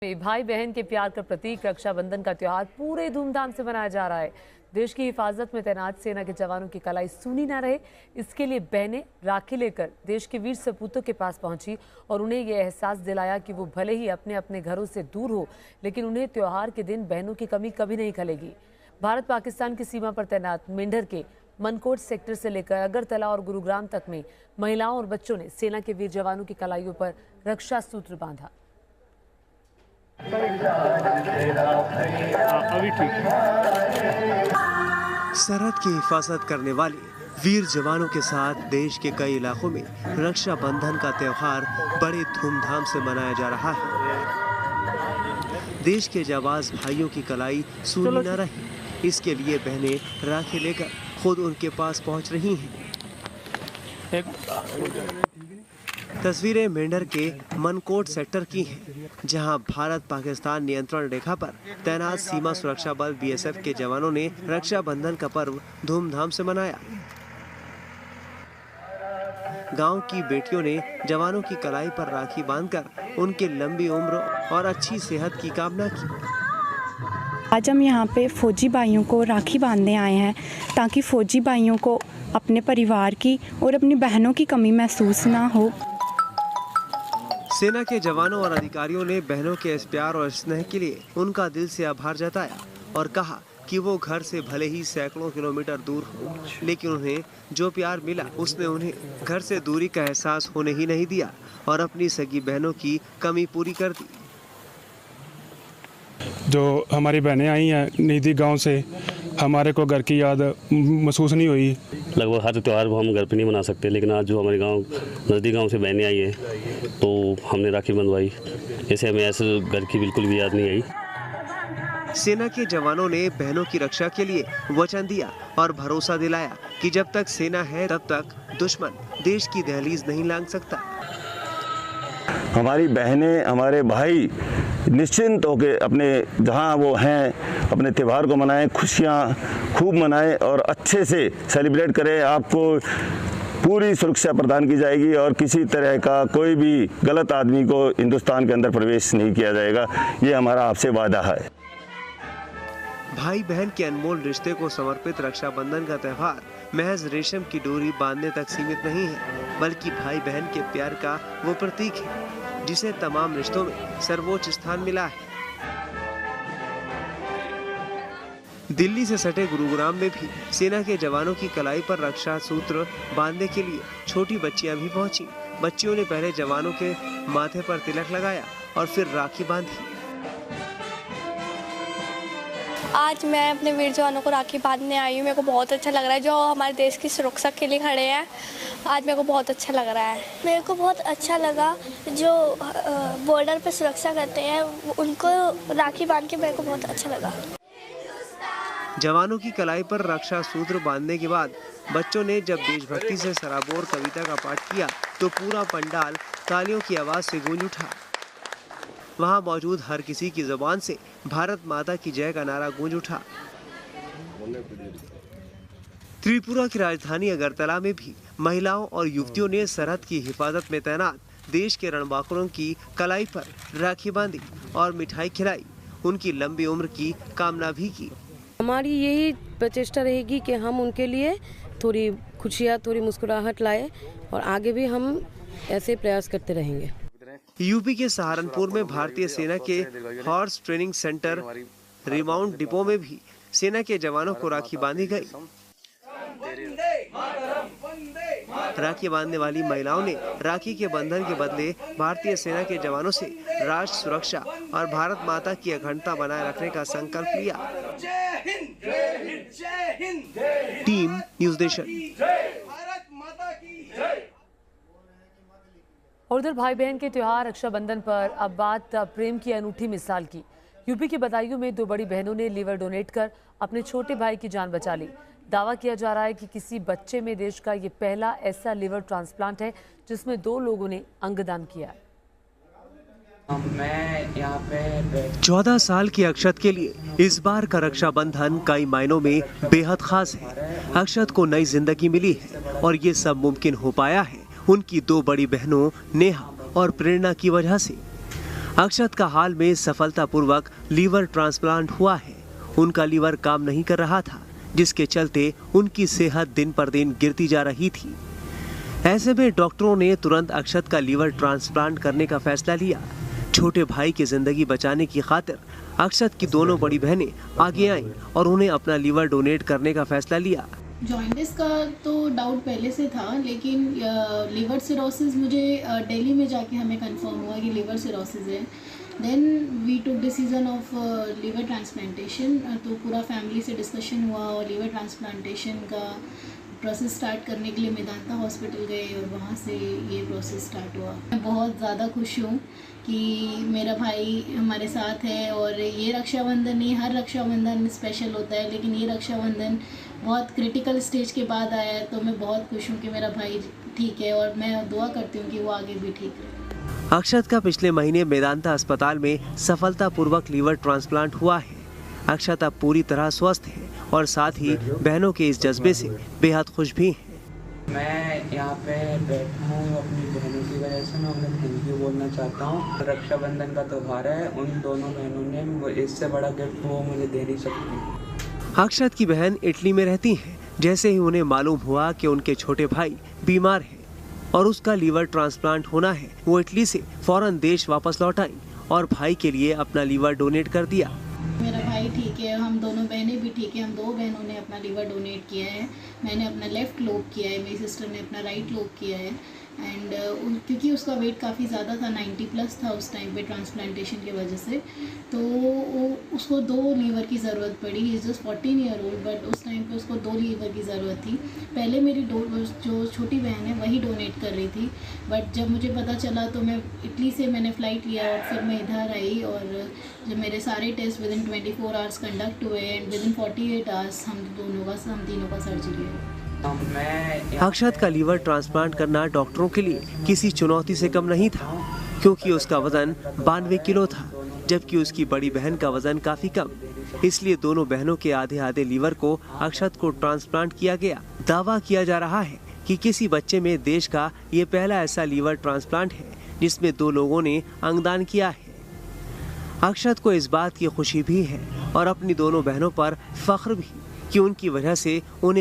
भाई बहन के प्यार का प्रतीक रक्षाबंधन का त्योहार पूरे धूमधाम से मनाया जा रहा है। देश की हिफाजत में तैनात सेना के जवानों की कलाई सूनी न रहे, इसके लिए बहनें राखी लेकर देश के वीर सपूतों के पास पहुंची और उन्हें यह एहसास दिलाया कि वो भले ही अपने अपने घरों से दूर हो, लेकिन उन्हें त्योहार के दिन बहनों की कमी कभी नहीं खलेगी। भारत पाकिस्तान की सीमा पर तैनात मेंढर के मनकोट सेक्टर से लेकर अगरतला और गुरुग्राम तक में महिलाओं और बच्चों ने सेना के वीर जवानों की कलाइयों पर रक्षा सूत्र बांधा। अभी ठीक। सरहद की हिफाजत करने वाले वीर जवानों के साथ देश के कई इलाकों में रक्षाबंधन का त्योहार बड़े धूमधाम से मनाया जा रहा है। देश के जाबाज भाइयों की कलाई सूनी न रहे, इसके लिए बहनें राखी लेकर खुद उनके पास पहुंच रही हैं। तस्वीरें मेंढर के मनकोट सेक्टर की हैं, जहां भारत पाकिस्तान नियंत्रण रेखा पर तैनात सीमा सुरक्षा बल बीएसएफ के जवानों ने रक्षाबंधन का पर्व धूमधाम से मनाया। गांव की बेटियों ने जवानों की कलाई पर राखी बांधकर उनके लंबी उम्र और अच्छी सेहत की कामना की। आज हम यहाँ पे फौजी भाइयों को राखी बांधने आए हैं ताकि फौजी भाइयों को अपने परिवार की और अपनी बहनों की कमी महसूस ना हो। सेना के जवानों और अधिकारियों ने बहनों के इस प्यार और स्नेह के लिए उनका दिल से आभार जताया और कहा कि वो घर से भले ही सैकड़ों किलोमीटर दूर हो, लेकिन उन्हें जो प्यार मिला उसने उन्हें घर से दूरी का एहसास होने ही नहीं दिया और अपनी सगी बहनों की कमी पूरी कर दी। जो हमारी बहनें आई हैं निधि गांव से, हमारे को घर की याद महसूस नहीं हुई। लगभग हर त्यौहार को हम घर पे नहीं मना सकते, लेकिन आज जो हमारे गांव नज़दीक गांव से बहनें आई हैं तो हमने राखी बंधवाई। ऐसे हमें ऐसे घर की बिल्कुल भी याद नहीं आई। सेना के जवानों ने बहनों की रक्षा के लिए वचन दिया और भरोसा दिलाया कि जब तक सेना है तब तक दुश्मन देश की दहलीज नहीं लांघ सकता। हमारी बहनें, हमारे भाई निश्चिंत होकर अपने जहां वो हैं अपने त्यौहार को मनाएं, खुशियां खूब मनाएं और अच्छे से सेलिब्रेट करें। आपको पूरी सुरक्षा प्रदान की जाएगी और किसी तरह का कोई भी गलत आदमी को हिंदुस्तान के अंदर प्रवेश नहीं किया जाएगा। ये हमारा आपसे वादा है। भाई बहन के अनमोल रिश्ते को समर्पित रक्षाबंधन का त्योहार महज रेशम की डोरी बांधने तक सीमित नहीं है, बल्कि भाई बहन के प्यार का वो प्रतीक है जिसे तमाम रिश्तों में सर्वोच्च स्थान मिला है। दिल्ली से सटे गुरुग्राम में भी सेना के जवानों की कलाई पर रक्षा सूत्र बांधने के लिए छोटी बच्चियां भी पहुंची। बच्चियों ने पहले जवानों के माथे पर तिलक लगाया और फिर राखी बांधी। आज मैं अपने वीर जवानों को राखी बांधने आई हूँ। मेरे को बहुत अच्छा लग रहा है, जो हमारे देश की सुरक्षा के लिए खड़े हैं। आज मेरे को बहुत अच्छा लग रहा है। मेरे को बहुत अच्छा लगा, जो बॉर्डर पे सुरक्षा करते हैं उनको राखी बांध के मेरे को बहुत अच्छा लगा। जवानों की कलाई पर रक्षा सूत्र बांधने के बाद बच्चों ने जब देशभक्ति से सराबोर कविता का पाठ किया तो पूरा पंडाल तालियों की आवाज से गूंज उठा। वहां मौजूद हर किसी की जुबान से भारत माता की जय का नारा गूंज उठा। त्रिपुरा की राजधानी अगरतला में भी महिलाओं और युवतियों ने सरहद की हिफाजत में तैनात देश के रणबांकुरों की कलाई पर राखी बांधी और मिठाई खिलाई, उनकी लंबी उम्र की कामना भी की। हमारी यही प्रचेष्टा रहेगी कि हम उनके लिए थोड़ी खुशियाँ, थोड़ी मुस्कुराहट लाए और आगे भी हम ऐसे प्रयास करते रहेंगे। यूपी के सहारनपुर में भारतीय सेना के horse training centre remount depot में भी सेना के जवानों को राखी बांधी गई। राखी बांधने वाली महिलाओं ने राखी के बंधन के बदले भारतीय सेना के जवानों से राष्ट्र सुरक्षा और भारत माता की अखंडता बनाए रखने का संकल्प लिया। Team news nation. और उधर भाई बहन के त्योहार रक्षाबंधन पर अब बात प्रेम की अनूठी मिसाल की। यूपी के बदायूं में दो बड़ी बहनों ने लीवर डोनेट कर अपने छोटे भाई की जान बचा ली। दावा किया जा रहा है कि किसी बच्चे में देश का ये पहला ऐसा लीवर ट्रांसप्लांट है जिसमें 2 लोगों ने अंगदान किया। मैं यहाँ पे 14 साल की अक्षत के लिए इस बार का रक्षाबंधन कई मायनों में बेहद खास है। अक्षत को नई जिंदगी मिली है और ये सब मुमकिन हो पाया है उनकी 2 बड़ी बहनों नेहा और प्रेरणा की वजह से। अक्षत का हाल में सफलतापूर्वक लीवर ट्रांसप्लांट हुआ है। उनका लीवर काम नहीं कर रहा था, जिसके चलते उनकी सेहत दिन पर दिन गिरती जा रही थी। ऐसे में डॉक्टरों ने तुरंत अक्षत का लीवर ट्रांसप्लांट करने का फैसला लिया। छोटे भाई की जिंदगी बचाने की खातिर अक्षत की दोनों बड़ी बहनें आगे आईं और उन्हें अपना लीवर डोनेट करने का फैसला लिया। जॉन्डिस का तो डाउट पहले से था, लेकिन लीवर सिरोसिस मुझे दिल्ली में जाके हमें कंफर्म हुआ कि लीवर सिरोसिस है। Then we took decision of liver transplantation. तो पूरा फैमिली से डिस्कशन हुआ और लीवर ट्रांसप्लांटेशन का प्रोसेस स्टार्ट करने के लिए मेदांता हॉस्पिटल गए और वहाँ से ये प्रोसेस स्टार्ट हुआ। मैं बहुत ज़्यादा खुश हूँ कि मेरा भाई हमारे साथ है। और ये रक्षाबंधन नहीं, हर रक्षाबंधन स्पेशल होता है, लेकिन ये रक्षाबंधन बहुत क्रिटिकल स्टेज के बाद आया है। तो मैं बहुत खुश हूँ कि मेरा भाई ठीक है और मैं दुआ करती हूँ कि वो आगे भी ठीक रहे। अक्षत का पिछले महीने मेदांता अस्पताल में सफलतापूर्वक लीवर ट्रांसप्लांट हुआ है। अक्षत अब पूरी तरह स्वस्थ है और साथ ही बहनों के इस जज्बे से बेहद खुश भी हैं। मैं यहाँ पे बैठा हूँ अपनी बहनों की वजह से। मैं उन्हें थैंक यू बोलना चाहता हूँ। रक्षाबंधन का त्यौहार है, उन दोनों बहनों ने इससे बड़ा गिफ्ट वो मुझे दे नहीं सकती। अक्षत की बहन इटली में रहती हैं। जैसे ही उन्हें मालूम हुआ कि उनके छोटे भाई बीमार हैं और उसका लीवर ट्रांसप्लांट होना है, वो इटली से फौरन देश वापस लौट आई और भाई के लिए अपना लीवर डोनेट कर दिया। मेरा भाई ठीक है, हम दोनों बहनें भी ठीक है। हम दो बहनों ने अपना लीवर डोनेट किया है। मैंने अपना लेफ़्ट लोब किया है, मेरी सिस्टर ने अपना राइट लोब किया है। एंड क्योंकि उसका वेट काफ़ी ज़्यादा था, 90+ था उस टाइम पे ट्रांसप्लांटेशन की वजह से, तो उसको 2 लीवर की ज़रूरत पड़ी। Is just 14 year old, but उस टाइम पे उसको 2 लीवर की ज़रूरत थी। पहले मेरी जो छोटी बहन है वही डोनेट कर रही थी, बट जब मुझे पता चला तो मैं इटली से मैंने फ़्लाइट लिया और फिर मैं इधर आई। और जब मेरे सारे टेस्ट विदिन 24 आवर्स कंडक्ट हुए एंड विदिन 48 आवर्स हम तीनों का सर्जरी है। अक्षत का लीवर ट्रांसप्लांट करना डॉक्टरों के लिए किसी चुनौती से कम नहीं था, क्योंकि उसका वजन 92 किलो था, जबकि उसकी बड़ी बहन का वजन काफी कम। इसलिए दोनों बहनों के आधे आधे लीवर को अक्षत को ट्रांसप्लांट किया गया। दावा किया जा रहा है कि किसी बच्चे में देश का ये पहला ऐसा लीवर ट्रांसप्लांट है जिसमें 2 लोगों ने अंगदान किया है। अक्षत को इस बात की खुशी भी है और अपनी दोनों बहनों पर फख्र भी कि उनकी वजह से उन्हें